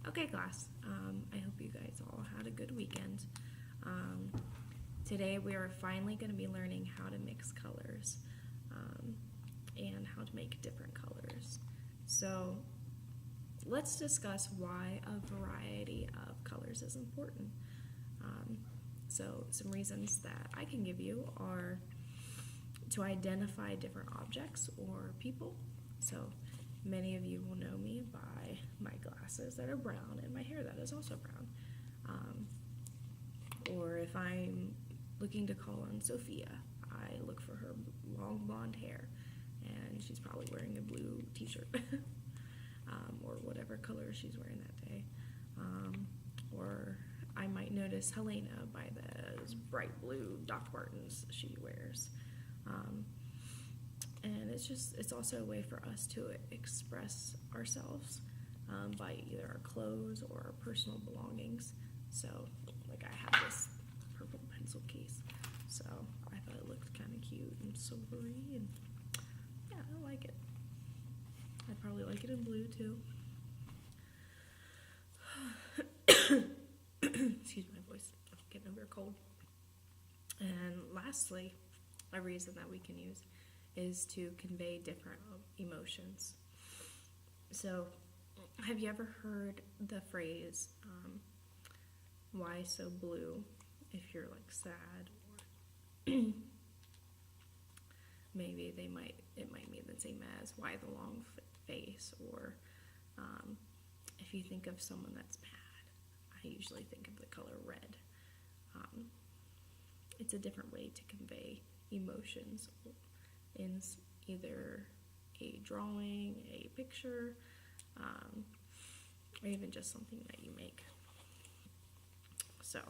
Okay, class. I hope you guys all had a good weekend. Today we are finally going to be learning how to mix colors and how to make different colors. So let's discuss why a variety of colors is important. So some reasons that I can give you are to identify different objects or people. So many of you will know me by my glasses that are brown and my hair that is also brown. Or if I'm looking to call on Sophia, I look for her long blonde hair, and she's probably wearing a blue t-shirt, or whatever color she's wearing that day. Or I might notice Helena by those bright blue Doc Martens she wears. And it's also a way for us to express ourselves by either our clothes or our personal belongings. So, like, I have this purple pencil case, so I thought it looked kind of cute and silvery, and yeah, I like it. I'd probably like it in blue too. Excuse my voice, I'm getting over a cold. And lastly, a reason that we can use is to convey different emotions. So, have you ever heard the phrase, why so blue, if you're like sad, or maybe it might mean the same as why the long face, or if you think of someone that's mad, I usually think of the color red. It's a different way to convey emotions in either a drawing, a picture, or even just something that you make. So,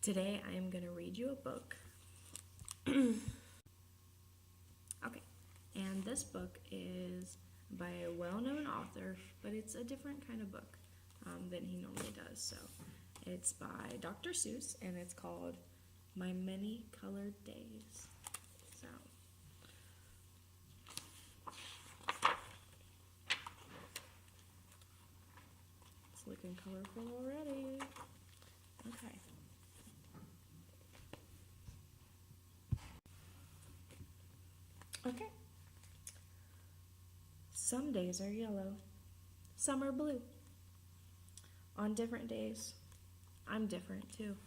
today I am going to read you a book. Okay, and this book is by a well-known author, but it's a different kind of book than he normally does. So, it's by Dr. Seuss, and it's called My Many Colored Days. So, it's looking colorful already. Okay. Okay. Some days are yellow, some are blue. On different days, I'm different too.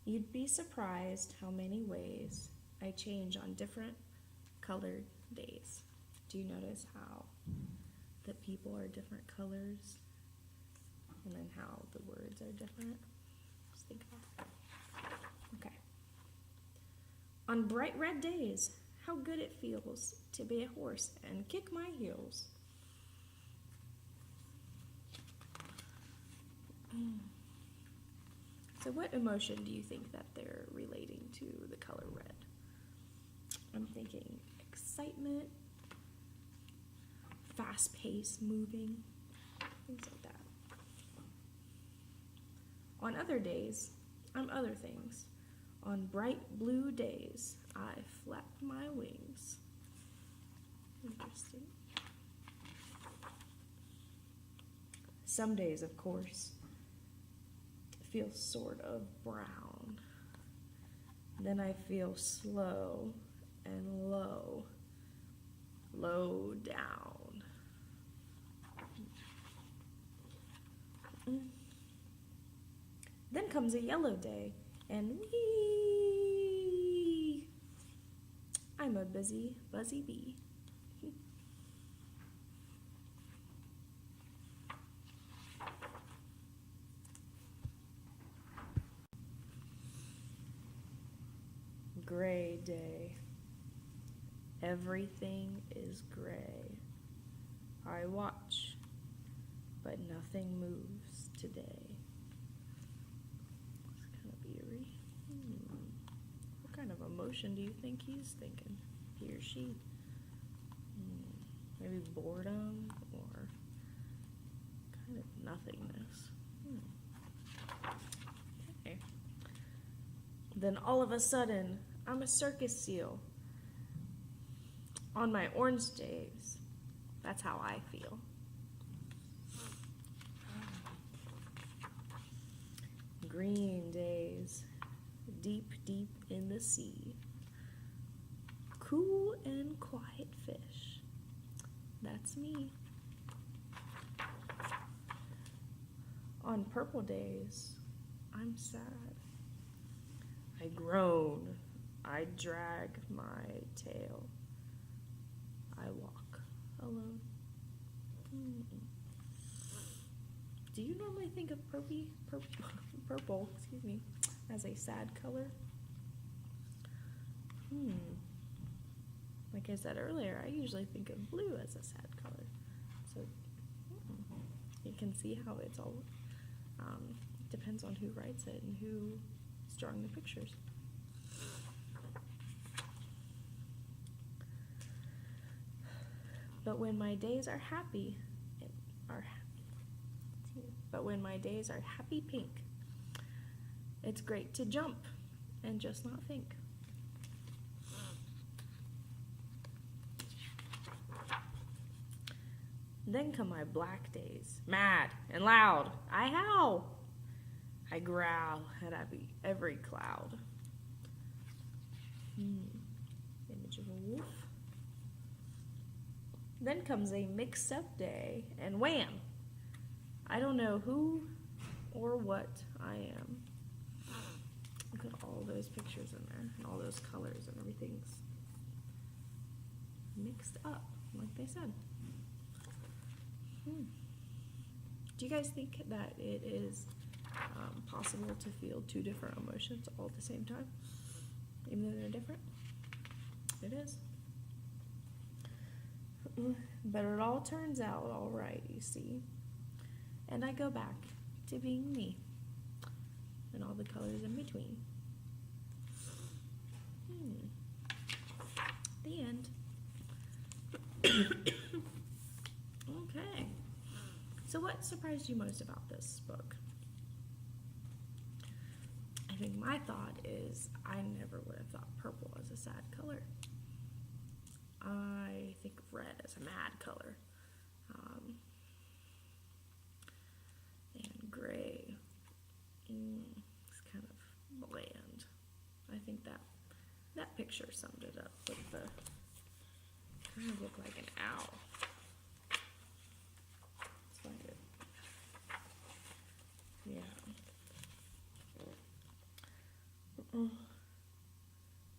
You'd be surprised how many ways I change on different colored days. Do you notice how the people are different colors, and then how the words are different? Just think about that. Okay. On bright red days, how good it feels to be a horse and kick my heels. So what emotion do you think that they're relating to the color red? I'm thinking excitement, fast-paced moving, things like that. On other days, I'm other things. On bright blue days, I flap my wings. Interesting. Some days, of course, feel sort of brown. Then I feel slow and low down. Then comes a yellow day, and wee! I'm a busy, buzzy bee. Gray day. Everything is gray. I watch, but nothing moves today. It's kind of eerie. What kind of emotion do you think he's thinking? He or she? Maybe boredom or kind of nothingness. Okay. Then all of a sudden, I'm a circus seal. On my orange days, That's how I feel. Green days, deep, deep in the sea. Cool and quiet fish. That's me. On purple days, I'm sad. I groan, I drag my tail. I walk alone. Do you normally think of purple, excuse me, as a sad color? Like I said earlier, I usually think of blue as a sad color. So you can see how it's all depends on who writes it and who's drawing the pictures. But when my days are happy, pink, it's great to jump and just not think. Then come my black days, mad and loud. I howl. I growl at every cloud. Image of a wolf. Then comes a mixed up day, and wham! I don't know who or what I am. Look at all those pictures in there, and all those colors and everything's mixed up, like they said. Do you guys think that it is possible to feel two different emotions all at the same time, even though they're different? It is. But it all turns out all right, you see. And I go back to being me and all the colors in between. The end. Okay. So what surprised you most about this book? I think my thought is I never would have thought purple as a sad color. I think of red as a mad color. And gray is kind of bland. I think that picture summed it up with the kind of look like an owl. It's like it. Yeah.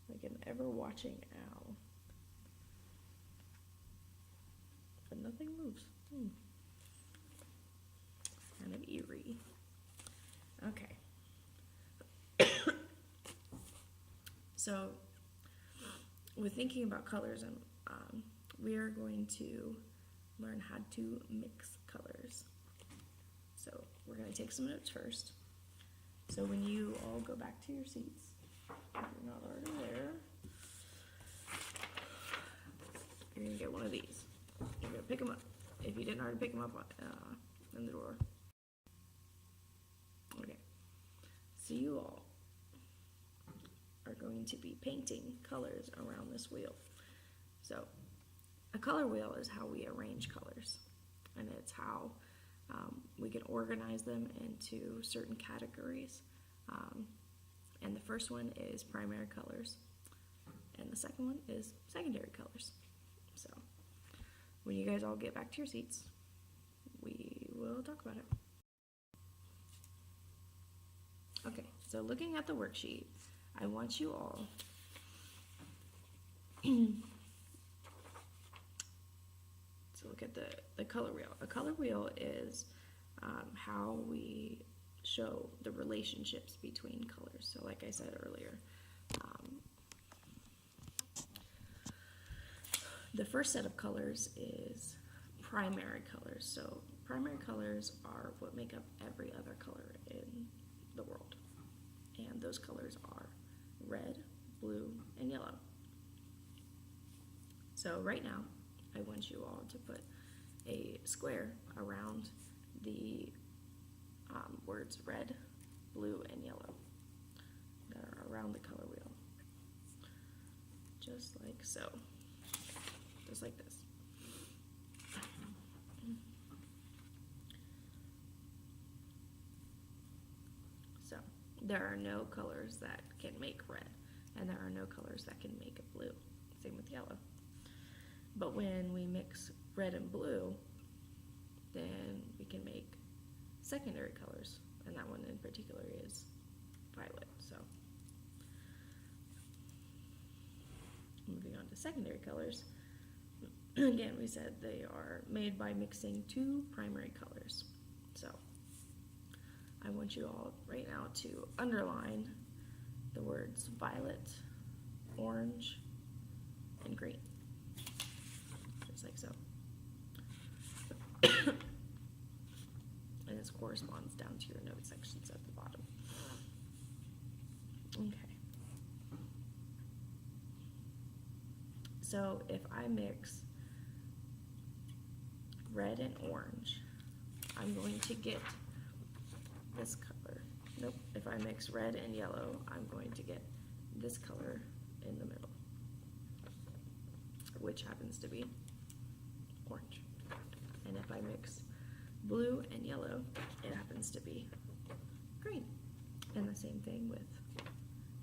Like an ever-watching owl. But nothing moves. Kind of eerie. Okay. So, with thinking about colors, we are going to learn how to mix colors. So, we're going to take some notes first. So, when you all go back to your seats, if you're not already there, you're going to get one of these. You're going to pick them up. If you didn't already pick them up in the drawer. Okay. So you all are going to be painting colors around this wheel. So a color wheel is how we arrange colors. And it's how we can organize them into certain categories. And the first one is primary colors. And the second one is secondary colors. So when you guys all get back to your seats, we will talk about it. Okay, so looking at the worksheet, I want you all to look at the color wheel. A color wheel is how we show the relationships between colors. So like I said earlier, the first set of colors is primary colors. So primary colors are what make up every other color in the world. And those colors are red, blue, and yellow. So right now, I want you all to put a square around the words red, blue, and yellow that are around the color wheel. Just like so. Just like this. there are no colors that can make red, and there are no colors that can make blue. Same with yellow. But when we mix red and blue, then we can make secondary colors, and that one in particular is violet. So moving on to secondary colors, again, we said they are made by mixing two primary colors. So I want you all right now to underline the words violet, orange, and green, just like so. And this corresponds down to your note sections at the bottom. Okay. So if I mix red and orange, I'm going to get this color. Nope, if I mix red and yellow, I'm going to get this color in the middle, which happens to be orange. And if I mix blue and yellow, it happens to be green. And the same thing with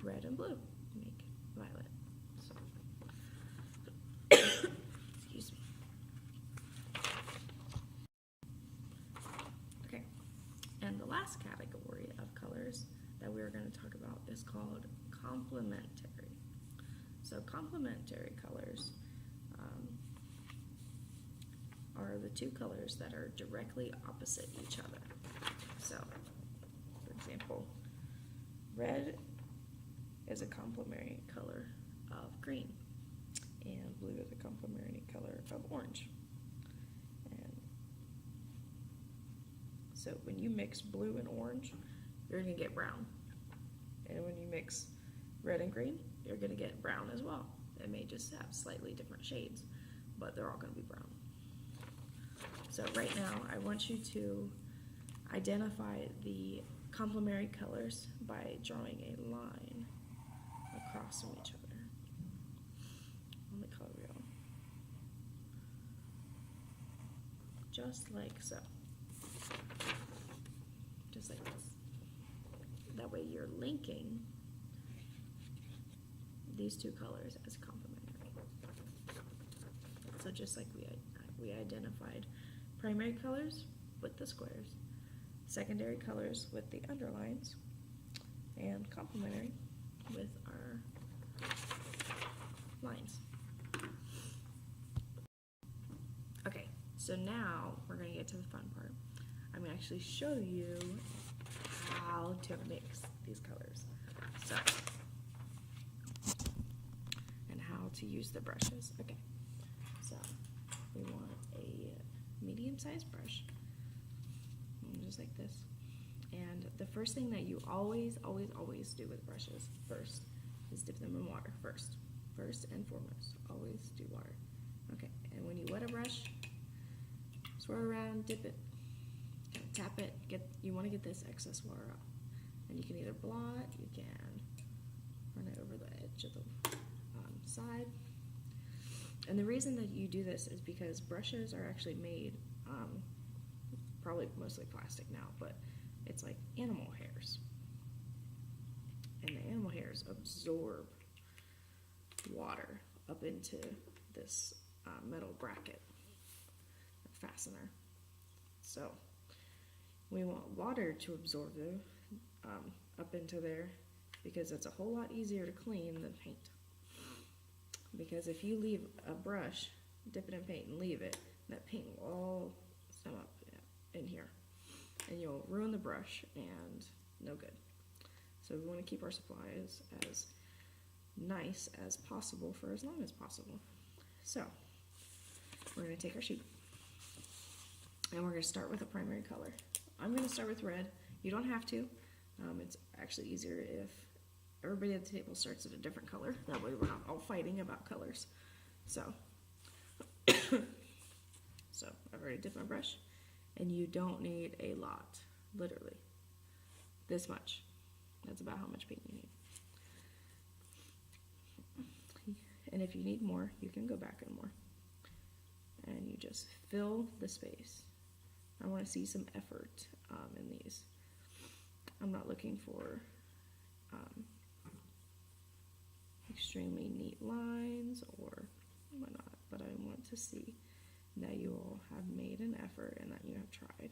red and blue, make violet. So, excuse me. Okay, and the last category of colors that we're going to talk about is called complementary. So complementary colors are the two colors that are directly opposite each other. So, for example, red is a complementary color of green, and blue is a complementary color of orange. And so when you mix blue and orange, you're going to get brown. And when you mix red and green, you're going to get brown as well. It may just have slightly different shades, but they're all going to be brown. So right now, I want you to identify the complementary colors by drawing a line across from each other on the color wheel. Just like so. Just like this. That way you're linking these two colors as complementary. So just like we identified primary colors with the squares, secondary colors with the underlines, and complementary with our lines. Okay, so now we're going to get to the fun part. I'm going to actually show you how to mix these colors. So, and how to use the brushes. Okay, so we want a medium-sized brush, just like this. And the first thing that you always do with brushes first is dip them in water first. First and foremost, always do water. Okay, and when you wet a brush, swirl around, dip it, tap it, you want to get this excess water out. And you can either blot, you can run it over the edge of the side. And the reason that you do this is because brushes are actually made, probably mostly plastic now, but it's like animal hairs. And the animal hairs absorb water up into this metal bracket, fastener. So we want water to absorb them up into there because it's a whole lot easier to clean than paint. Because if you leave a brush, dip it in paint and leave it, that paint will all stem up in here. And you'll ruin the brush and no good. So we want to keep our supplies as nice as possible for as long as possible. So we're going to take our sheet and we're going to start with a primary color. I'm going to start with red. You don't have to. It's actually easier if everybody at the table starts at a different color. That way we're not all fighting about colors. So, I've already dipped my brush, and you don't need a lot, literally. This much. That's about how much paint you need. And if you need more, you can go back and more. And you just fill the space. I want to see some effort in these. I'm not looking for extremely neat lines or whatnot, but I want to see that you all have made an effort and that you have tried.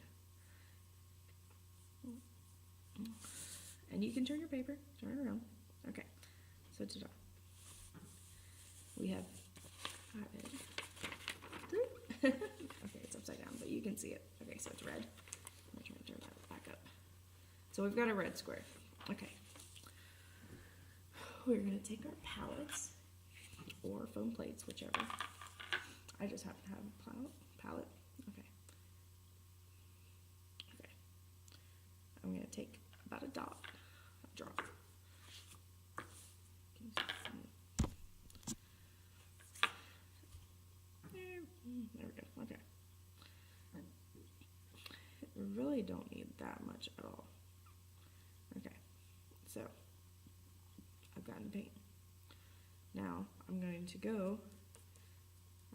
And you can turn your paper, turn it around. Okay, so ta-da. We have added okay, it's upside down, but you can see it. Okay, so it's red. I'm gonna try to turn that back up. So we've got a red square. Okay. We're gonna take our palettes or foam plates, whichever. I just happen to have a palette. Okay. Okay. I'm gonna take about a dot, a drop. There we go. Okay. We really don't need that much at all. Okay. So I've gotten paint. Now I'm going to go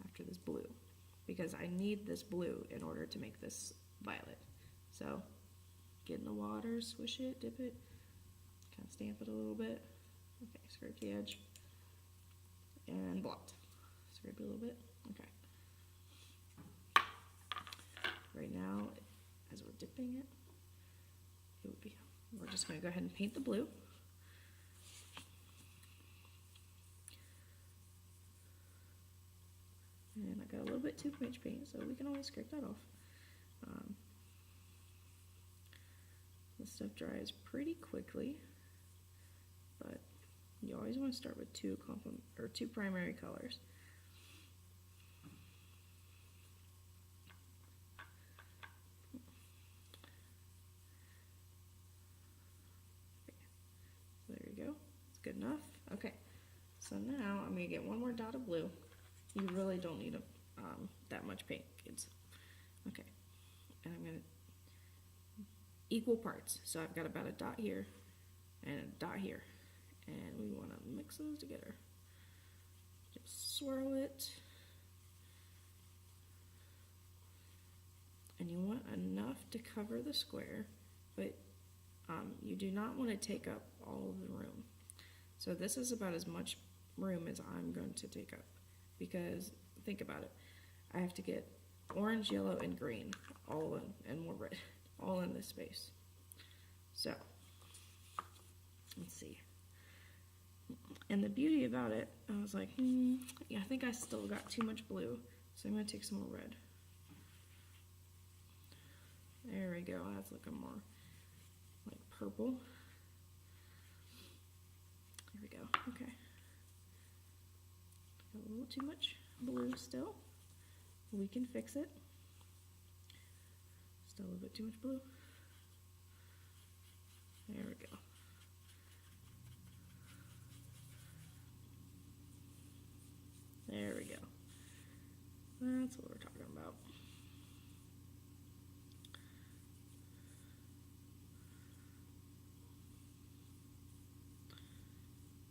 after this blue because I need this blue in order to make this violet. So get in the water, swish it, dip it, kind of stamp it a little bit. Okay, scrape the edge and blot. Scrape it a little bit. Okay. Right now, as we're dipping it, we're just going to go ahead and paint the blue. And I got a little bit too much paint, so we can always scrape that off. This stuff dries pretty quickly, but you always want to start with two primary colors. There you go. It's good enough. Okay. So now I'm going to get one more dot of blue. You really don't need that much paint, kids. Okay. And I'm going to equal parts. So I've got about a dot here and a dot here. And we want to mix those together. Just swirl it. And you want enough to cover the square, but you do not want to take up all of the room. So this is about as much room as I'm going to take up, because think about it. I have to get orange, yellow, and green all in, and more red, all in this space. So let's see. And the beauty about it, I was like, yeah, I think I still got too much blue, so I'm going to take some more red. There we go. That's looking more like purple. There we go. Okay. Got a little too much blue still. We can fix it. Still a little bit too much blue. There we go. There we go. That's what we're talking about.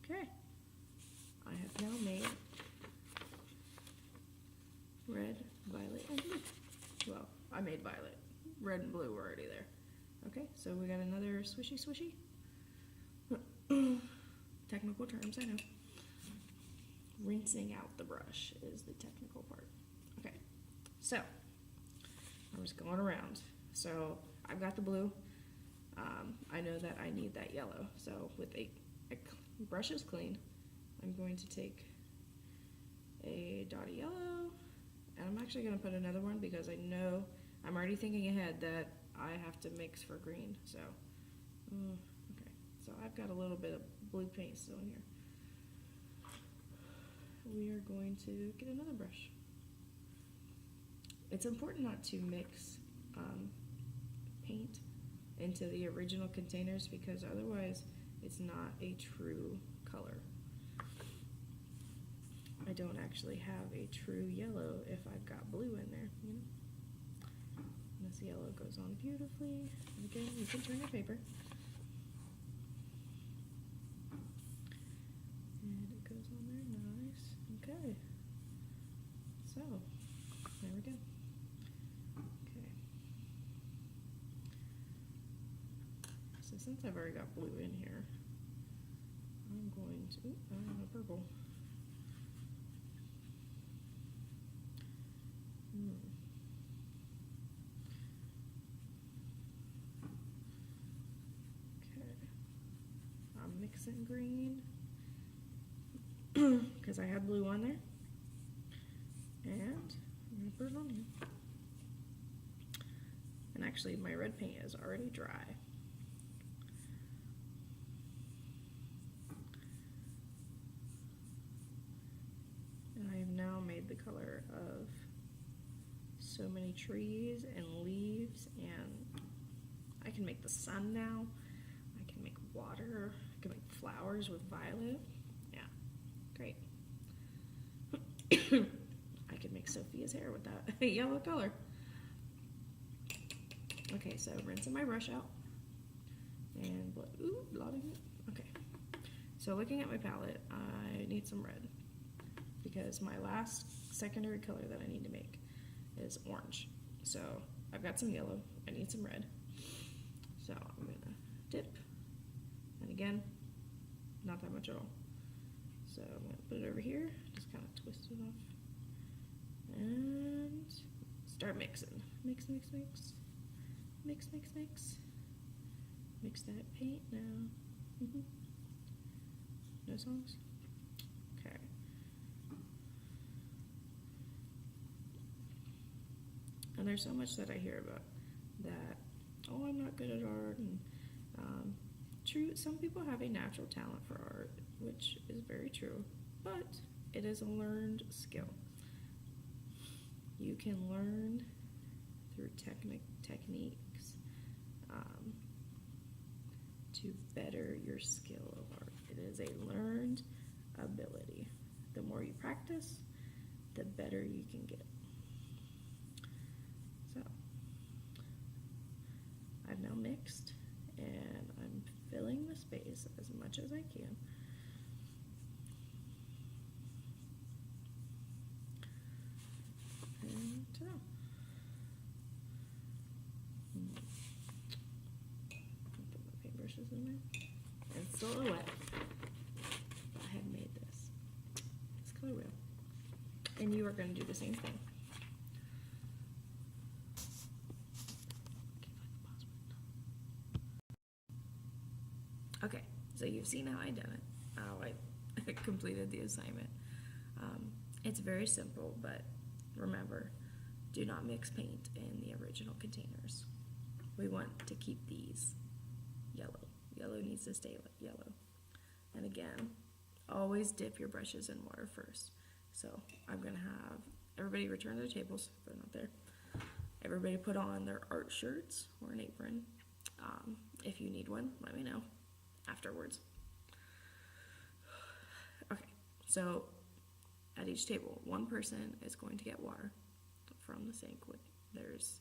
Okay. I have now made red, violet, and blue. Well, I made violet. Red and blue were already there. Okay, so we got another swishy swishy. Technical terms, I know. Rinsing out the brush is the technical part. Okay, so I'm just going around. So I've got the blue. I know that I need that yellow. So with a brush is clean, I'm going to take a dot of yellow, and I'm actually going to put another one because I know I'm already thinking ahead that I have to mix for green. So, okay, so I've got a little bit of blue paint still in here. We are going to get another brush. It's important not to mix paint into the original containers because otherwise it's not a true color. I don't actually have a true yellow if I've got blue in there, you know. And this yellow goes on beautifully. Again, you can turn your paper. And it goes on there nice. Okay. So, there we go. Okay. So since I've already got blue in here, going to, I have a purple. Okay, I'm mixing green because I had blue on there, and I'm gonna put it on here. And actually my red paint is already dry. And I have now made the color of so many trees and leaves, and I can make the sun now. I can make water. I can make flowers with violet. Yeah, great. I could make Sophia's hair with that yellow color. Okay, so rinsing my brush out. And ooh, blotting it. Okay. So looking at my palette, I need some red, because my last secondary color that I need to make is orange. So I've got some yellow, I need some red. So I'm gonna dip, and again, not that much at all. So I'm gonna put it over here, just kind of twist it off, and start mixing. Mix, mix, mix. Mix, mix, mix. Mix that paint now. No songs? Okay. And there's so much that I hear about that, oh, I'm not good at art, and true, some people have a natural talent for art, which is very true, but it is a learned skill. You can learn through techniques to better your skill of art. It is a learned ability. The more you practice, the better you can get. So, I've now mixed, and I'm filling the space as much as I can. And ta-da. Put my paintbrushes in there. And silhouette. I have made this. It's color wheel. And you are going to do the same thing. Okay, so you've seen how I done it, how I completed the assignment. It's very simple, but remember, do not mix paint in the original containers. We want to keep these yellow. Yellow needs to stay yellow. And again, always dip your brushes in water first. So I'm going to have everybody return their tables if they're not there. Everybody put on their art shirts or an apron. If you need one, let me know afterwards. Okay, so at each table, one person is going to get water from the sink. There's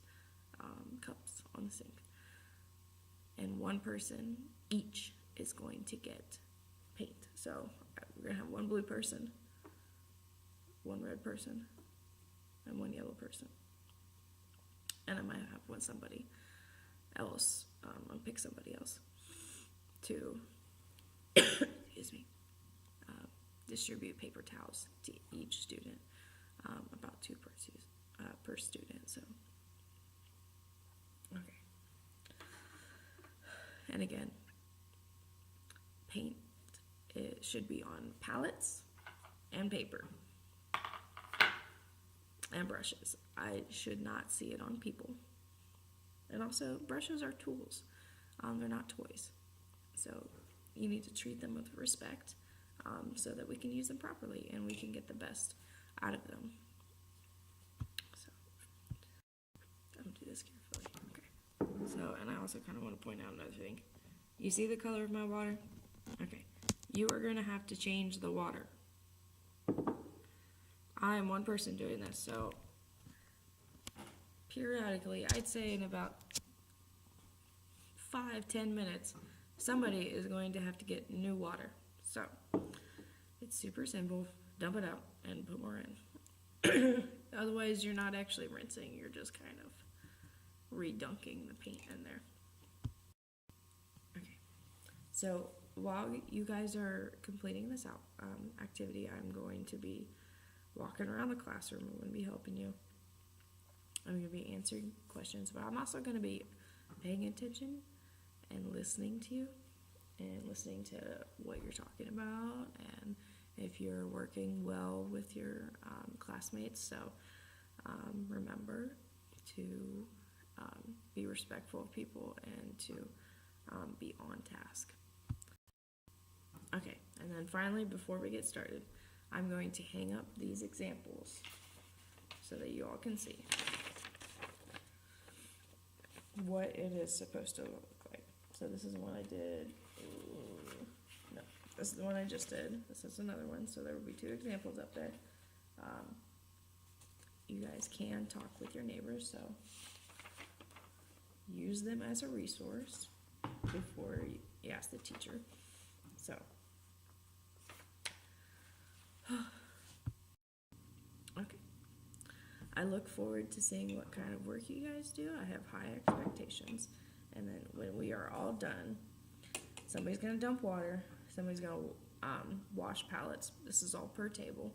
cups on the sink. And one person each is going to get paint. So we're going to have one blue person, one red person, and one yellow person. And I might have somebody else, I'll pick somebody else to, excuse me, distribute paper towels to each student, about 2 per student. So, okay. And again, paint, it should be on palettes and paper and brushes. I should not see it on people. And also, brushes are tools. They're not toys. So you need to treat them with respect, so that we can use them properly and we can get the best out of them. So I'll do this carefully. Okay. So, and I also kind of want to point out another thing. You see the color of my water? Okay. You are going to have to change the water. I am one person doing this, so periodically, I'd say in about 5-10 minutes, somebody is going to have to get new water. So it's super simple. Dump it out and put more in. Otherwise, you're not actually rinsing. You're just kind of redunking the paint in there. Okay. So while you guys are completing this activity, I'm going to be walking around the classroom. I'm going to be helping you. I'm going to be answering questions, but I'm also going to be paying attention and listening to you and listening to what you're talking about and if you're working well with your classmates. So remember to be respectful of people and to be on task. Okay, and then finally, before we get started, I'm going to hang up these examples so that you all can see what it is supposed to look like. So this is the one I did. No, this is the one I just did. This is another one, so there will be 2 examples up there. You guys can talk with your neighbors, so use them as a resource before you ask the teacher. So, okay. I look forward to seeing what kind of work you guys do. I have high expectations. And then when we are all done, somebody's going to dump water, somebody's going to wash pallets. This is all per table.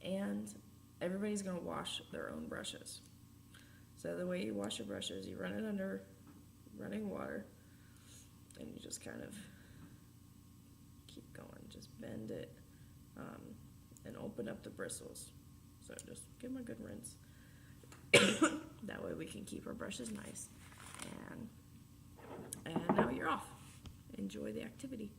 And everybody's going to wash their own brushes. So the way you wash your brushes, you run it under running water, and you just kind of keep going. Just bend it and open up the bristles. So just give them a good rinse. That way we can keep our brushes nice. And now you're off. Enjoy the activity.